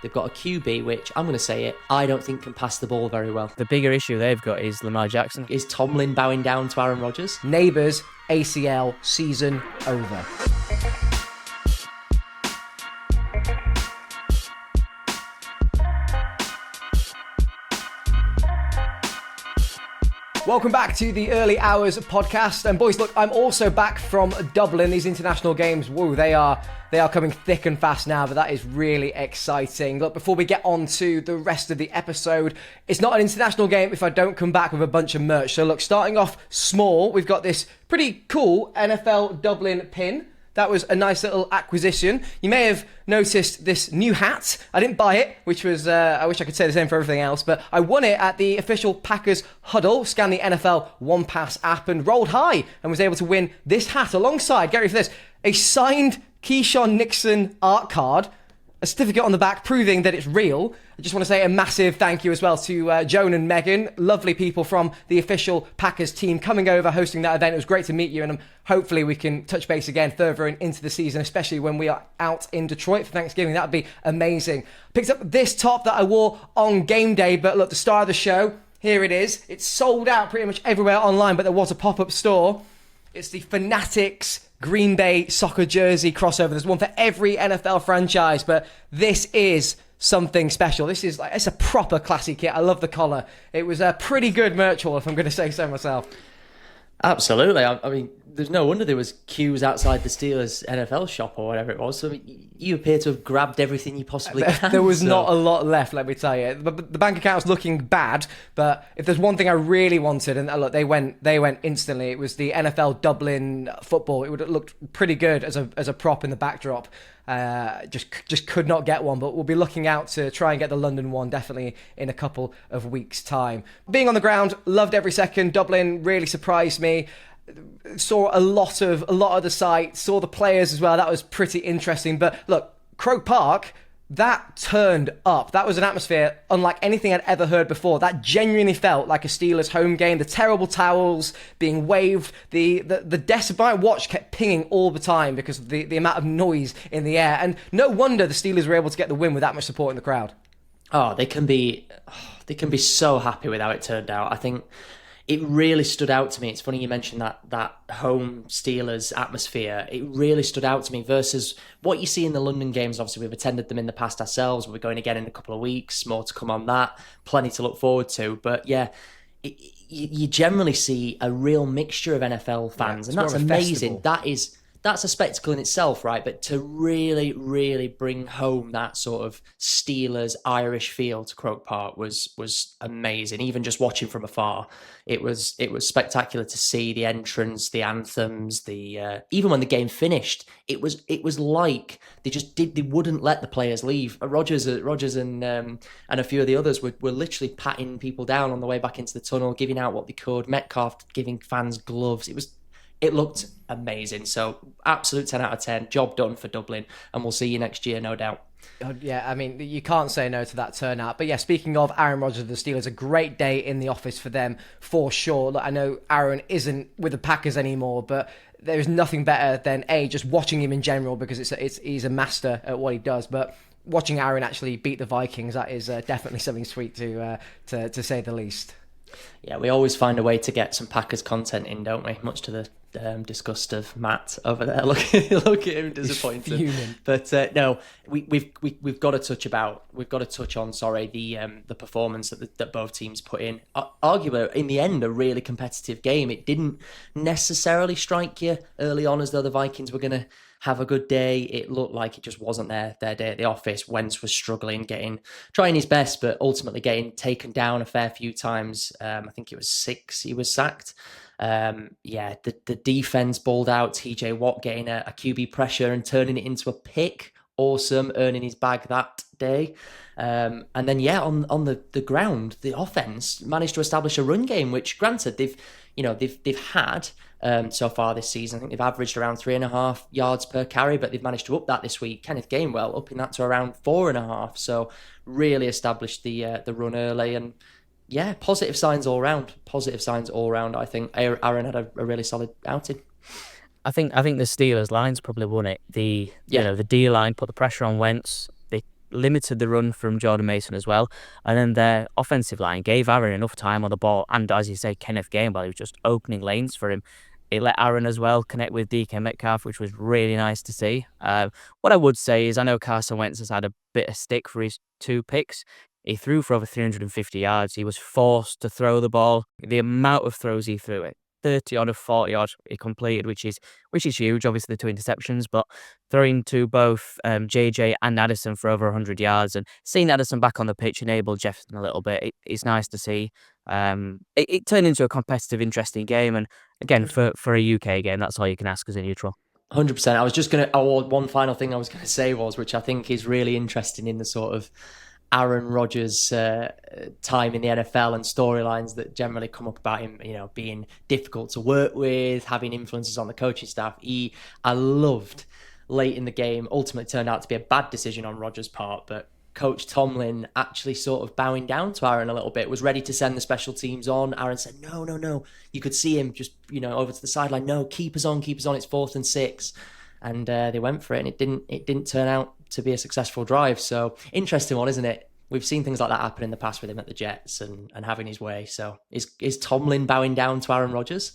They've got a QB, which, I'm going to say it, I don't think can pass the ball very well. The bigger issue they've got is Lamar Jackson. Is Tomlin bowing down to Aaron Rodgers? Neighbours, ACL, season over. Welcome back to the Early Hours podcast. And boys, look, I'm also back from Dublin. These international games, whoa, they are coming thick and fast now, but that is really exciting. Look, before we get on to the rest of the episode, it's not an international game if I don't come back with a bunch of merch. So look, starting off small, we've got this pretty cool NFL Dublin pin. That was a nice little acquisition. You may have noticed this new hat. I didn't buy it, which was, I wish I could say the same for everything else, but I won it at the official Packers huddle, scanned the NFL One Pass app and rolled high and was able to win this hat alongside, get ready for this, a signed Keyshawn Nixon art card, a certificate on the back proving that it's real. I just want to say a massive thank you as well to Joan and Megan, lovely people from the official Packers team coming over, hosting that event. It was great to meet you, and hopefully we can touch base again further into the season, especially when we are out in Detroit for Thanksgiving. That would be amazing. Picked up this top that I wore on game day, but look, the star of the show, here it is. It's sold out pretty much everywhere online, but there was a pop-up store. It's the Fanatics Green Bay soccer jersey crossover. There's one for every NFL franchise, but this is something special. This is it's a proper classy kit. I love the collar. It was a pretty good merch haul, if I'm going to say so myself. Absolutely. I mean, there's no wonder there was queues outside the Steelers NFL shop or whatever it was. So you appear to have grabbed everything you possibly can. There was not a lot left, let me tell you. The bank account's looking bad, but if there's one thing I really wanted, and look, they went instantly, it was the NFL Dublin football. It would have looked pretty good as a prop in the backdrop. Just could not get one, but we'll be looking out to try and get the London one definitely in a couple of weeks' time. Being on the ground, loved every second. Dublin really surprised me. Saw a lot of the sites, saw the players as well. That was pretty interesting. But look, Croke Park, that turned up. That was an atmosphere unlike anything I'd ever heard before. That genuinely felt like a Steelers home game. The terrible towels being waved, the desk, my watch kept pinging all the time because of the amount of noise in the air. And no wonder the Steelers were able to get the win with that much support in the crowd. Oh, they can be so happy with how it turned out. I think it really stood out to me. It's funny you mentioned that home Steelers atmosphere. It really stood out to me versus what you see in the London games. Obviously, we've attended them in the past ourselves. We're going again in a couple of weeks. More to come on that. Plenty to look forward to. But yeah, you generally see a real mixture of NFL fans, and that's amazing. That's a spectacle in itself, right? But to really, really bring home that sort of Steelers Irish feel to Croke Park was amazing. Even just watching from afar, it was spectacular to see the entrance, the anthems, even when the game finished, it was like they wouldn't let the players leave. Rogers and a few of the others were literally patting people down on the way back into the tunnel, giving out what they could. Metcalf giving fans gloves. It looked amazing. So absolute 10 out of 10. Job done for Dublin. And we'll see you next year, no doubt. Yeah, I mean, you can't say no to that turnout. But yeah, speaking of Aaron Rodgers and the Steelers, a great day in the office for them, for sure. Look, I know Aaron isn't with the Packers anymore, but there's nothing better than, just watching him in general, because he's a master at what he does. But watching Aaron actually beat the Vikings, that is definitely something sweet to say the least. Yeah, we always find a way to get some Packers content in, don't we? Much to the disgust of Matt over there. Look at him disappointed. But no, we've got to touch on the performance that both teams put in. Arguably, in the end, a really competitive game. It didn't necessarily strike you early on as though the Vikings were going to have a good day. It looked like it just wasn't their day at the office. Wentz was struggling, trying his best, but ultimately getting taken down a fair few times. I think it was 6 he was sacked. The defense balled out. TJ Watt getting a QB pressure and turning it into a pick. Awesome, earning his bag that day. And then on the ground, the offense managed to establish a run game, which granted they've had so far this season. I think they've averaged around 3.5 yards per carry, but they've managed to up that this week. Kenneth Gainwell upping that to around 4.5. So really established the run early, and yeah, positive signs all round. I think Aaron had a really solid outing. I think the Steelers lines probably won it. The D line put the pressure on Wentz. limited the run from Jordan Mason as well. And then their offensive line gave Aaron enough time on the ball. And as you say, Kenneth Gainwell, he was just opening lanes for him. It let Aaron as well connect with DK Metcalf, which was really nice to see. What I would say is I know Carson Wentz has had a bit of stick for his 2 picks. He threw for over 350 yards. He was forced to throw the ball. The amount of throws he threw, 30 odd of 40 odd he completed, which is huge. Obviously, the 2 interceptions, but throwing to both JJ and Addison for over 100 yards, and seeing Addison back on the pitch enabled Jefferson a little bit. It's nice to see. It turned into a competitive, interesting game, and again, for a UK game, that's all you can ask as a neutral. 100%. I was just going to, one final thing I was going to say was, which I think is really interesting in the sort of Aaron Rodgers' time in the NFL and storylines that generally come up about him, being difficult to work with, having influences on the coaching staff. I loved late in the game, ultimately turned out to be a bad decision on Rodgers' part, but Coach Tomlin actually sort of bowing down to Aaron a little bit, was ready to send the special teams on. Aaron said, no. You could see him just, over to the sideline. No, keep us on. It's 4th and 6. And they went for it, and it didn't turn out to be a successful drive. So interesting one, isn't it? We've seen things like that happen in the past with him at the Jets and having his way. So is Tomlin bowing down to Aaron Rodgers?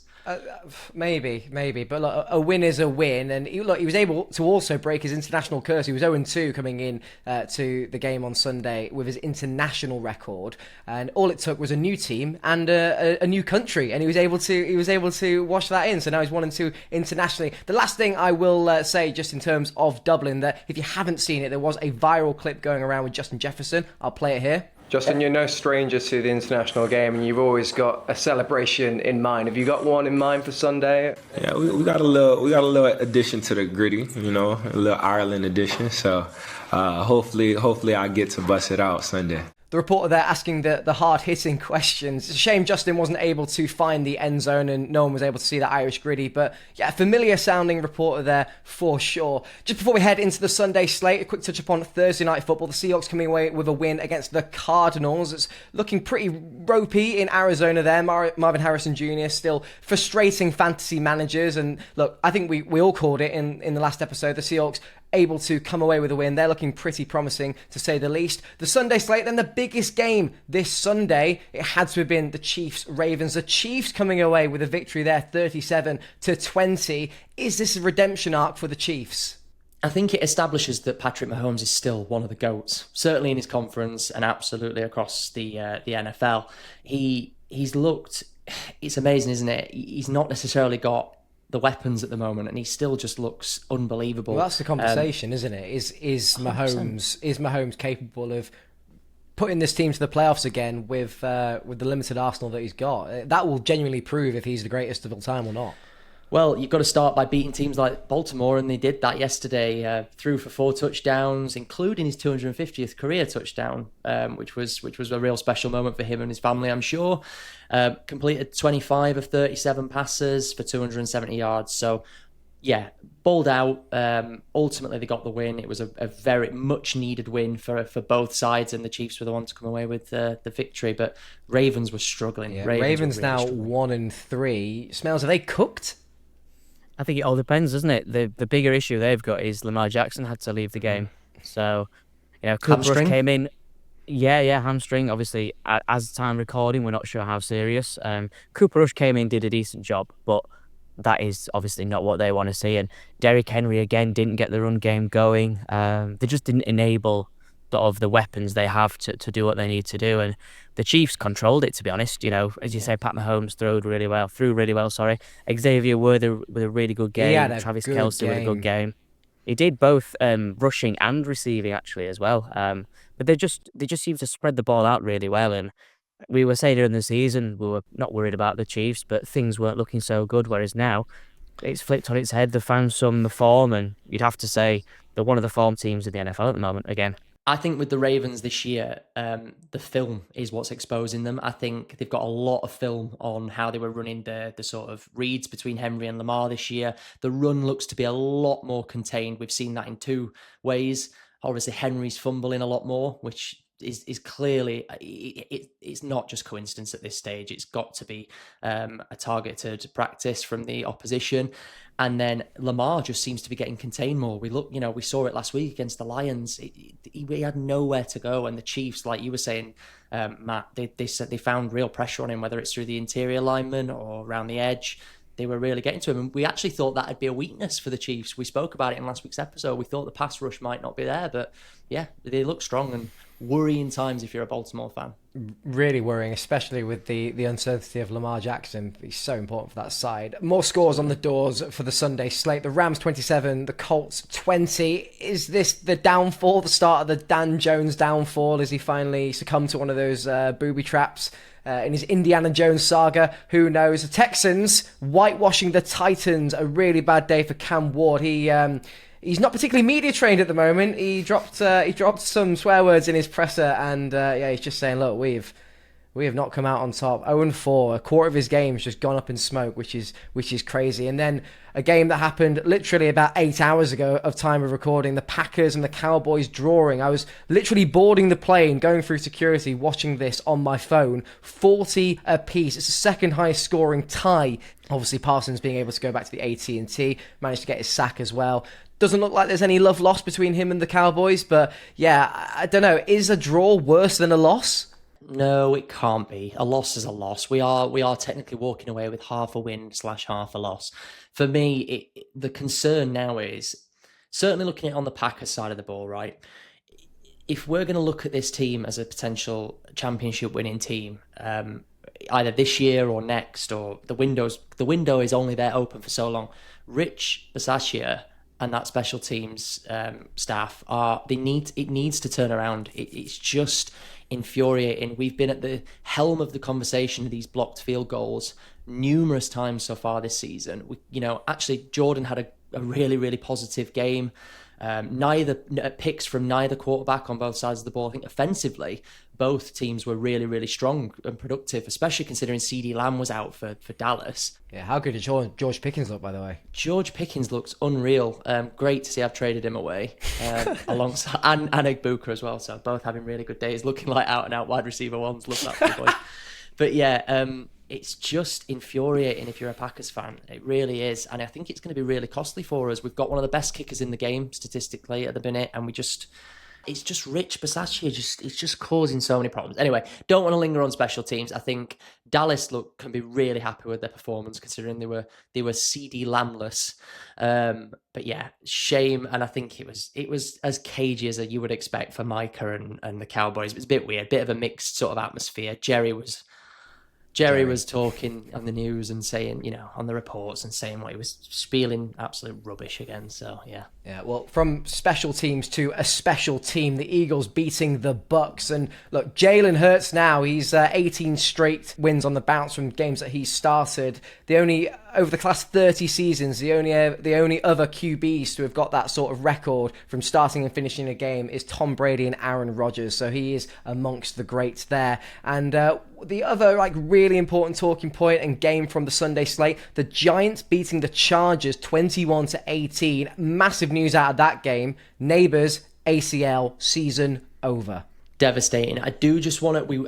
Maybe, but look, a win is a win, and he was able to also break his international curse. He was 0-2 coming in to the game on Sunday with his international record, and all it took was a new team and a new country, and he was able to wash that in. So now he's 1-2 internationally. The last thing I will say, just in terms of Dublin, that if you haven't seen it, there was a viral clip going around with Justin Jefferson. I'll play it here. Justin, you're no stranger to the international game, and you've always got a celebration in mind. Have you got one in mind for Sunday? Yeah, we got a little addition to the gritty, a little Ireland addition. So hopefully I get to bust it out Sunday. The reporter there asking the hard-hitting questions. It's a shame Justin wasn't able to find the end zone and no one was able to see that Irish gritty. But yeah, familiar-sounding reporter there for sure. Just before we head into the Sunday slate, a quick touch upon Thursday night football. The Seahawks coming away with a win against the Cardinals. It's looking pretty ropey in Arizona there. Marvin Harrison Jr. still frustrating fantasy managers. And look, I think we all called it in the last episode. The Seahawks able to come away with a win. They're looking pretty promising, to say the least. The Sunday slate, then the biggest game this Sunday, it had to have been the Chiefs-Ravens. The Chiefs coming away with a victory there, 37-20. Is this a redemption arc for the Chiefs? I think it establishes that Patrick Mahomes is still one of the GOATs, certainly in his conference and absolutely across the NFL. He's looked, it's amazing, isn't it? He's not necessarily got the weapons at the moment, and he still just looks unbelievable. Well, that's the conversation, isn't it? Is Mahomes capable of putting this team to the playoffs again with the limited arsenal that he's got? That will genuinely prove if he's the greatest of all time or not. Well, you've got to start by beating teams like Baltimore, and they did that yesterday. Threw for 4 touchdowns, including his 250th career touchdown, which was a real special moment for him and his family, I'm sure. Completed 25 of 37 passes for 270 yards. So, yeah, balled out. Ultimately, they got the win. It was a very much needed win for both sides, and the Chiefs were the ones to come away with the victory. But Ravens were struggling. Yeah, Ravens really now struggling. 1-3. Smells, are they cooked? I think it all depends, doesn't it? The bigger issue they've got is Lamar Jackson had to leave the game. So, Cooper Rush came in. Yeah, hamstring. Obviously, as time recording, we're not sure how serious. Cooper Rush came in, did a decent job, but that is obviously not what they want to see. And Derrick Henry, again, didn't get the run game going. They just didn't enable sort of the weapons they have to do what they need to do. And the Chiefs controlled it, to be honest. As you say, Pat Mahomes threw really well. Xavier Worthy with a really good game. Travis Kelce with a good game. He did both rushing and receiving, actually, as well. But they just seem to spread the ball out really well. And we were saying during the season, we were not worried about the Chiefs, but things weren't looking so good. Whereas now, it's flipped on its head. They found some form, and you'd have to say they're one of the form teams in the NFL at the moment again. I think with the Ravens this year, the film is what's exposing them. I think they've got a lot of film on how they were running the sort of reads between Henry and Lamar this year. The run looks to be a lot more contained. We've seen that in 2 ways. Obviously, Henry's fumbling a lot more, which is clearly it's not just coincidence at this stage. It's got to be a targeted practice from the opposition. And then Lamar just seems to be getting contained more. We saw it last week against the Lions. He had nowhere to go, and the Chiefs, like you were saying, Matt, they said they found real pressure on him, whether it's through the interior lineman or around the edge. They were really getting to him, and we actually thought that'd be a weakness for the Chiefs. We spoke about it in last week's episode. We thought the pass rush might not be there, but yeah, they look strong, and worrying times if you're a Baltimore fan. Really worrying, especially with the uncertainty of Lamar Jackson. He's so important for that side. More scores on the doors for the Sunday slate. The Rams 27, the Colts 20. Is this the downfall, the start of the Dan Jones downfall? Is he finally succumbed to one of those booby traps in his Indiana Jones saga? Who knows? The Texans whitewashing the Titans. A really bad day for Cam Ward. He's not particularly media trained at the moment. He dropped some swear words in his presser, and he's just saying, look, we have not come out on top. 0-4, a quarter of his game's just gone up in smoke, which is crazy. And then a game that happened literally about 8 hours ago of time of recording, the Packers and the Cowboys drawing. I was literally boarding the plane, going through security, watching this on my phone. 40 apiece. It's the second highest scoring tie. Obviously, Parsons being able to go back to the AT&T, managed to get his sack as well. Doesn't look like there's any love lost between him and the Cowboys, but yeah, I don't know. Is a draw worse than a loss? No, it can't be. A loss is a loss. We are technically walking away with half a win / half a loss. For me, the concern now is certainly looking at it on the Packers side of the ball, right? If we're going to look at this team as a potential championship winning team, either this year or next, or the window is only there open for so long. Rich Bisaccia and that special teams staff it needs to turn around. It's just infuriating. We've been at the helm of the conversation of these blocked field goals numerous times so far this season. Actually, Jordan had a really, really positive game. Neither picks from neither quarterback on both sides of the ball. I think offensively, both teams were really, really strong and productive, especially considering CeeDee Lamb was out for Dallas. Yeah, how good did George Pickens look, by the way? George Pickens looks unreal. Great to see I've traded him away alongside and Egbuka as well. So both having really good days, looking like out and out wide receiver ones. Love that for the boys. But yeah, it's just infuriating if you're a Packers fan. It really is. And I think it's going to be really costly for us. We've got one of the best kickers in the game statistically at the minute, and it's just Rich Bisaccia. It's just causing so many problems. Anyway, don't want to linger on special teams. I think Dallas can be really happy with their performance considering they were CeeDee Lambless. But yeah, shame. And I think it was as cagey as you would expect for Micah and the Cowboys. It was a bit weird, bit of a mixed sort of atmosphere. Jerry was talking on the news and saying, on the reports and saying what he was spieling absolute rubbish again. So, yeah. Yeah, well, from special teams to a special team, the Eagles beating the Bucks. And look, Jalen Hurts now, he's 18 straight wins on the bounce from games that he's started. Over the last 30 seasons, the only other QBs to have got that sort of record from starting and finishing a game is Tom Brady and Aaron Rodgers. So he is amongst the greats there. And the other really important talking point and game from the Sunday slate, the Giants beating the Chargers 21-18. Massive news out of that game. Neighbours, ACL, season over. Devastating. I do just want to.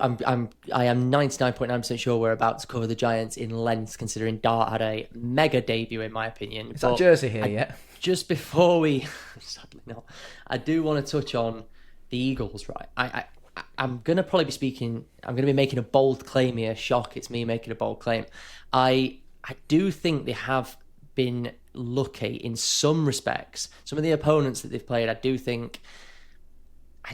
I am 99.9% sure we're about to cover the Giants in length, considering Dart had a mega debut, in my opinion. Is that jersey here yet? Just before we, sadly not. I do want to touch on the Eagles. Right. I'm gonna probably be speaking. I'm gonna be making a bold claim here. Shock! It's me making a bold claim. I do think they have been lucky in some respects. Some of the opponents that they've played, I do think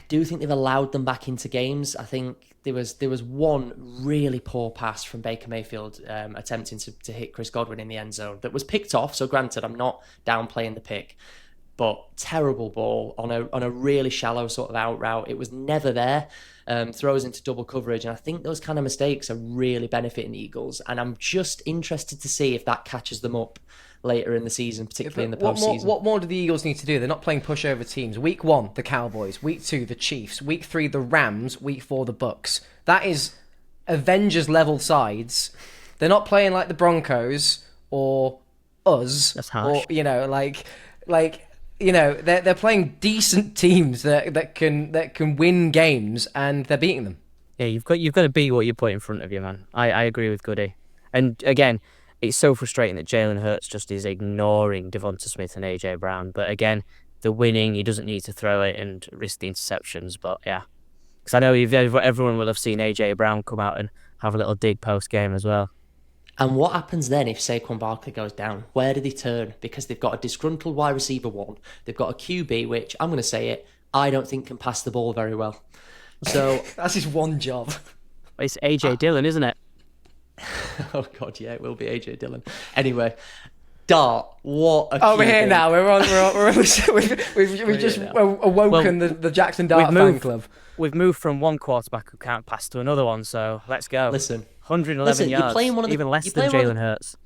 they've allowed them back into games. I think there was one really poor pass from Baker Mayfield attempting to hit Chris Godwin in the end zone that was picked off. So granted, I'm not downplaying the pick, but terrible ball on a really shallow sort of out route. It was never there. Throws into double coverage, and I think those kind of mistakes are really benefiting the Eagles. And I'm just interested to see if that catches them up later in the season, particularly in the postseason. What more do the Eagles need to do? They're not playing pushover teams. Week 1, the Cowboys. Week 2, the Chiefs. Week 3, the Rams. Week 4, the Bucks. That is Avengers-level sides. They're not playing like the Broncos or us. That's harsh. Or, they're playing decent teams that can win games, and they're beating them. Yeah, you've got to beat what you put in front of you, man. I agree with Goody. And again, it's so frustrating that Jalen Hurts just is ignoring Devonta Smith and AJ Brown. But again, the winning, he doesn't need to throw it and risk the interceptions. But yeah, because I know everyone will have seen AJ Brown come out and have a little dig post game as well. And what happens then if Saquon Barkley goes down? Where do they turn? Because they've got a disgruntled wide receiver 1. They've got a QB, which, I'm going to say it, I don't think can pass the ball very well. So that's his one job. It's AJ Dillon, isn't it? Oh, God, yeah, it will be AJ Dillon. Anyway, Dart, what a QB. We're here now. We've just awoken the Jaxson Dart fan club. We've moved from one quarterback who can't pass to another one, so let's go. Listen, 111 yards, you're playing even less than Jalen Hurts.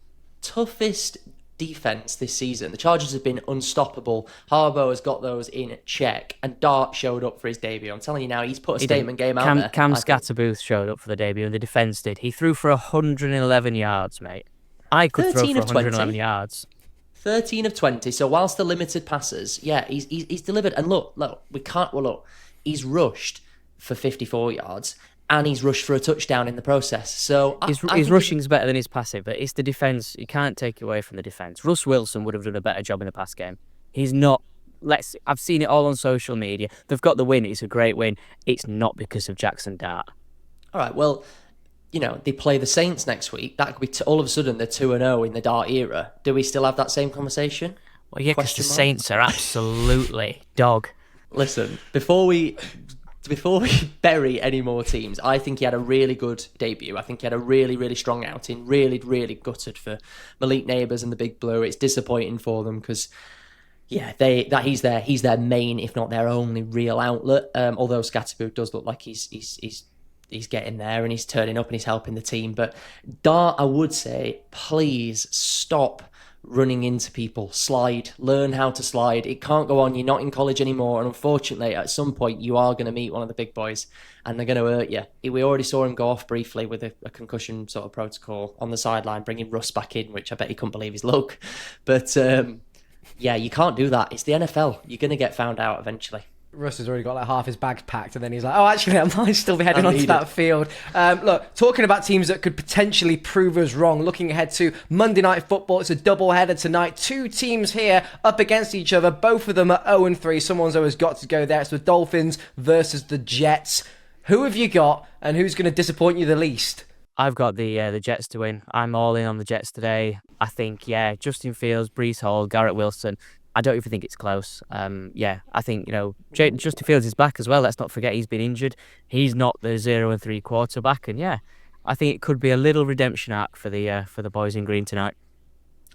Toughest defense this season. The Chargers have been unstoppable. Harbaugh has got those in check, and Dart showed up for his debut. I'm telling you now, he's put a statement game out there. Cam Scatterbooth showed up for the debut, and the defense did. He threw for 111 yards, mate. I could throw for 111 yards. 13 of 20. So whilst the limited passes, yeah, he's delivered. And look, he's rushed for 54 yards. And he's rushed for a touchdown in the process. So his rushing's better than his passing, but it's the defense. You can't take away from the defense. Russ Wilson would have done a better job in the pass game. He's not. I've seen it all on social media. They've got the win. It's a great win. It's not because of Jaxson Dart. All right. Well, they play the Saints next week. That could be all of a sudden they're 2-0 in the Dart era. Do we still have that same conversation? Well, yeah, because the Saints are absolutely dog. Listen, before we bury any more teams, I think he had a really good debut. I think he had a really, really strong outing. Really, really gutted for Malik Neighbours and the Big Blue. It's disappointing for them because, yeah, he's their main, if not their only, real outlet. Although Scatterboo does look like he's getting there and he's turning up and he's helping the team. But Dart, I would say, please stop running into people. Slide. Learn how to slide. It can't go on. You're not in college anymore, and unfortunately at some point you are going to meet one of the big boys and they're going to hurt you. We already saw him go off briefly with a concussion sort of protocol on the sideline, bringing Russ back in, which I bet he couldn't believe his luck. But yeah, you can't do that. It's the NFL. You're going to get found out eventually. Russ has already got like half his bags packed, and then he's like, "Oh, actually, I might still be heading onto that field." Look, talking about teams that could potentially prove us wrong. Looking ahead to Monday Night Football, it's a doubleheader tonight. 2 teams here up against each other. Both of them are 0-3. Someone's always got to go there. It's the Dolphins versus the Jets. Who have you got, and who's going to disappoint you the least? I've got the Jets to win. I'm all in on the Jets today. I think, Justin Fields, Breece Hall, Garrett Wilson. I don't even think it's close. I think, Justin Fields is back as well. Let's not forget he's been injured. He's not the 0-3 quarterback. And I think it could be a little redemption arc for the boys in green tonight.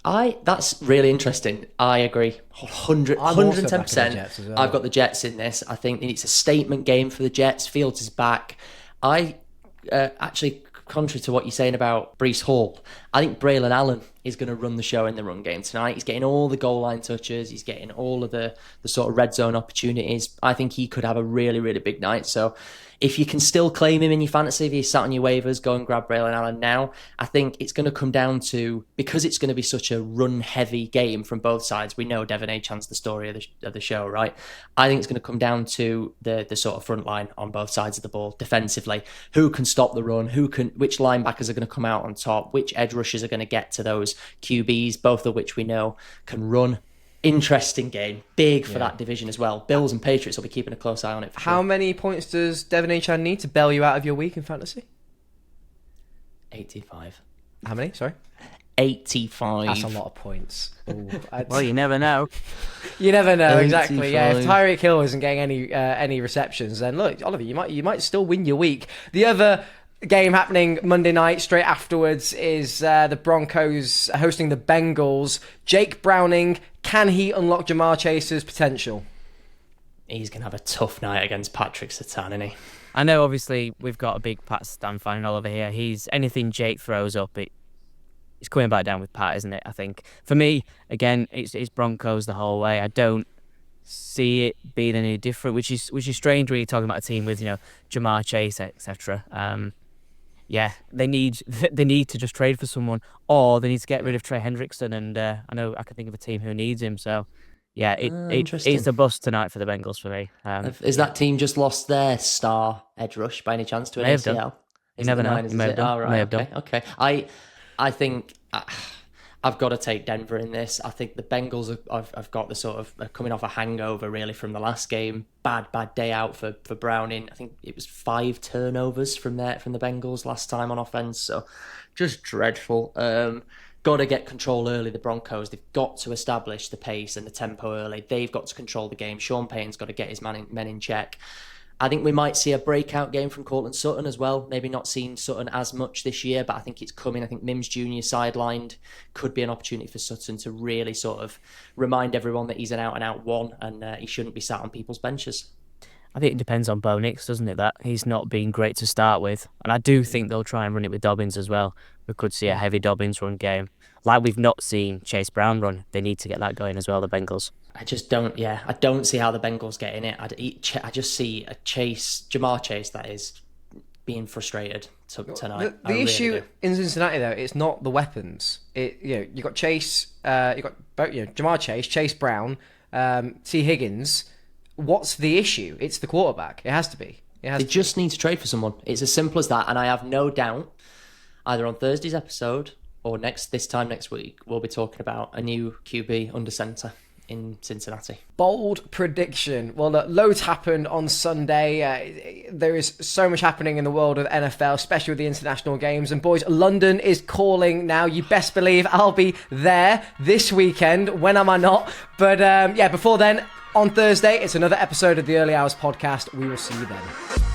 That's really interesting. I agree. 110%. Well. I've got the Jets in this. I think it's a statement game for the Jets. Fields is back. Actually, contrary to what you're saying about Breece Hall, I think Braylon Allen is going to run the show in the run game tonight. He's getting all the goal line touches. He's getting all of the sort of red zone opportunities. I think he could have a really, really big night. So if you can still claim him in your fantasy, if he's sat on your waivers, go and grab Braylon Allen now. I think it's going to come down to, because it's going to be such a run-heavy game from both sides. We know Devon Achan's the story of the show, right? I think it's going to come down to the sort of front line on both sides of the ball defensively. Who can stop the run? Which linebackers are going to come out on top? Which edge rushers are going to get to those QBs, both of which we know can run. Interesting game. Big for that division as well. Bills and Patriots will be keeping a close eye on it for sure. How many points does Devon Achan need to bail you out of your week in fantasy? 85. How many? Sorry? 85. That's a lot of points. Ooh, well, you never know. You never know, 85. exactly. Yeah, if Tyreek Hill isn't getting any receptions, then look, Oliver, you might still win your week. The other game happening Monday night straight afterwards is the Broncos hosting the Bengals. Jake Browning, can he unlock Jamar Chase's potential? He's going to have a tough night against Patrick Surtain, isn't he? I know, obviously, we've got a big Pat Stan fan over here. Anything Jake throws up, it's coming back down with Pat, isn't it? I think. For me, again, it's Broncos the whole way. I don't see it being any different, which is strange really talking about a team with, Jamar Chase, etc. They need to just trade for someone, or they need to get rid of Trey Hendrickson, and I know I can think of a team who needs him. So, Yeah, it's a bust tonight for the Bengals for me. Is that team just lost their star edge rush by any chance to an ACL? You never know. You may have done. Okay. I think I've got to take Denver in this. I think the Bengals have got the sort of coming off a hangover really from the last game. Bad day out for Browning. I think it was 5 turnovers from the Bengals last time on offense. So just dreadful. Got to get control early, the Broncos. They've got to establish the pace and the tempo early. They've got to control the game. Sean Payton's got to get his men in check. I think we might see a breakout game from Courtland Sutton as well. Maybe not seen Sutton as much this year, but I think it's coming. I think Mims Jr. sidelined could be an opportunity for Sutton to really sort of remind everyone that he's an out-and-out one and he shouldn't be sat on people's benches. I think it depends on Bo Nix, doesn't it? That he's not been great to start with. And I do think they'll try and run it with Dobbins as well. We could see a heavy Dobbins run game. Like we've not seen Chase Brown run. They need to get that going as well, the Bengals. I don't see how the Bengals get in it. I just see Jamar Chase, that is, being frustrated tonight. The issue in Cincinnati, though, it's not the weapons. You got Chase, you got Jamar Chase, Chase Brown, T. Higgins. What's the issue? It's the quarterback. It has to be. They just need to trade for someone. It's as simple as that. And I have no doubt, either on Thursday's episode or this time next week, we'll be talking about a new QB under center in Cincinnati. Bold prediction. Well, loads happened on Sunday. There is so much happening in the world of NFL, especially with the international games. And boys, London is calling now. You best believe I'll be there this weekend. When am I not? But before then, on Thursday, it's another episode of the Early Hours podcast. We will see you then.